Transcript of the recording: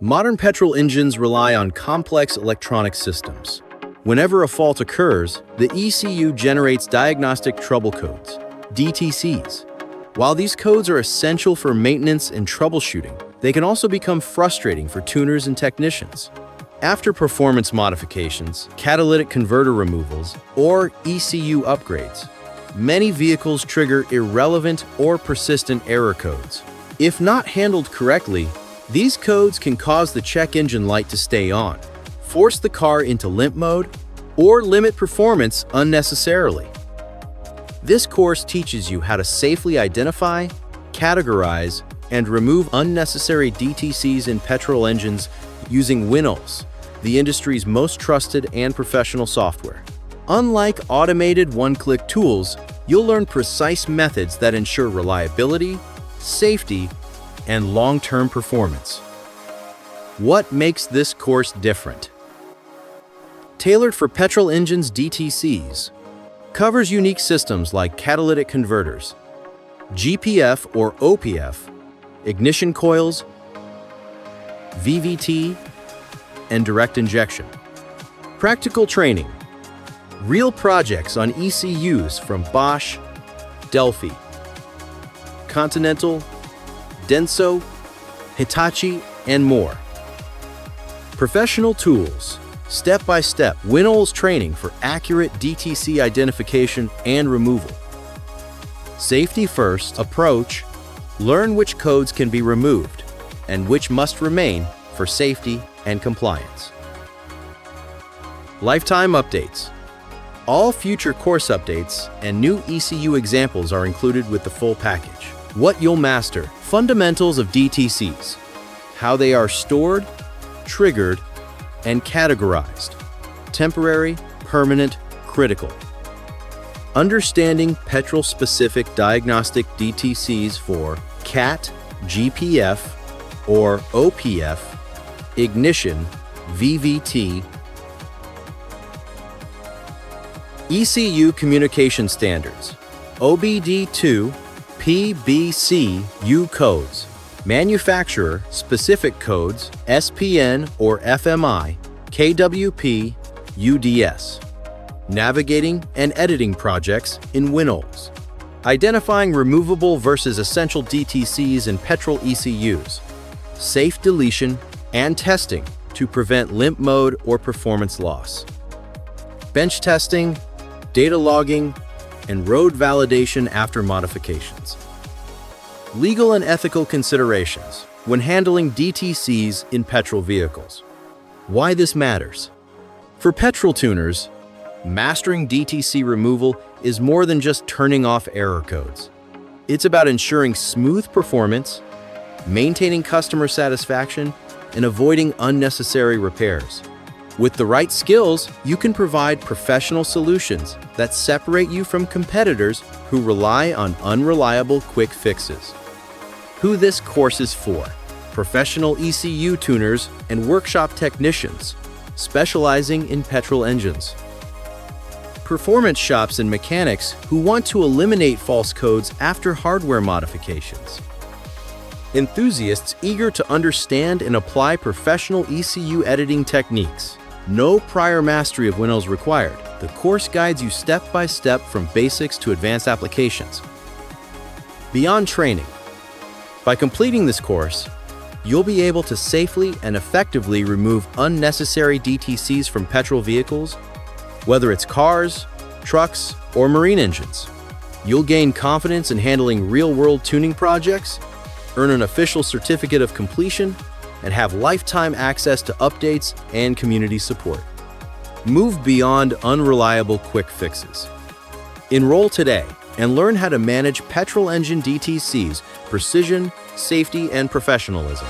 Modern petrol engines rely on complex electronic systems. Whenever a fault occurs, the ECU generates Diagnostic Trouble Codes, DTCs. While these codes are essential for maintenance and troubleshooting, they can also become frustrating for tuners and technicians. After performance modifications, catalytic converter removals, or ECU upgrades, many vehicles trigger irrelevant or persistent error codes. If not handled correctly, these codes can cause the check engine light to stay on, force the car into limp mode, or limit performance unnecessarily. This course teaches you how to safely identify, categorize, and remove unnecessary DTCs in petrol engines using WinOLS, the industry's most trusted and professional software. Unlike automated one-click tools, you'll learn precise methods that ensure reliability, safety, and long-term performance. What makes this course different? Tailored for petrol engines DTCs, covers unique systems like catalytic converters, GPF or OPF, ignition coils, VVT, and direct injection. Practical training, real projects on ECUs from Bosch, Delphi, Continental, Denso, Hitachi, and more. Professional tools, step-by-step WinOLS training for accurate DTC identification and removal. Safety first approach, learn which codes can be removed and which must remain for safety and compliance. Lifetime updates. All future course updates and new ECU examples are included with the full package. What you'll master: fundamentals of DTCs, how they are stored, triggered, and categorized, temporary, permanent, critical. Understanding petrol-specific diagnostic DTCs for CAT, GPF, or OPF, ignition, VVT, ECU communication standards, OBD2, PBCU codes, manufacturer-specific codes, SPN or FMI, KWP, UDS. Navigating and editing projects in WinOLS. Identifying removable versus essential DTCs in petrol ECUs. Safe deletion and testing to prevent limp mode or performance loss. Bench testing, data logging, and road validation after modifications. Legal and ethical considerations when handling DTCs in petrol vehicles. Why this matters. For petrol tuners, mastering DTC removal is more than just turning off error codes. It's about ensuring smooth performance, maintaining customer satisfaction, and avoiding unnecessary repairs. With the right skills, you can provide professional solutions that separate you from competitors who rely on unreliable quick fixes. Who this course is for: professional ECU tuners and workshop technicians specializing in petrol engines. Performance shops and mechanics who want to eliminate false codes after hardware modifications. Enthusiasts eager to understand and apply professional ECU editing techniques. No prior mastery of WinOLS required. The course guides you step by step from basics to advanced applications. Beyond training. By completing this course, you'll be able to safely and effectively remove unnecessary DTCs from petrol vehicles, whether it's cars, trucks, or marine engines. You'll gain confidence in handling real-world tuning projects, earn an official certificate of completion, and have lifetime access to updates and community support. Move beyond unreliable quick fixes. Enroll today and learn how to manage petrol engine DTCs, precision, safety, and professionalism.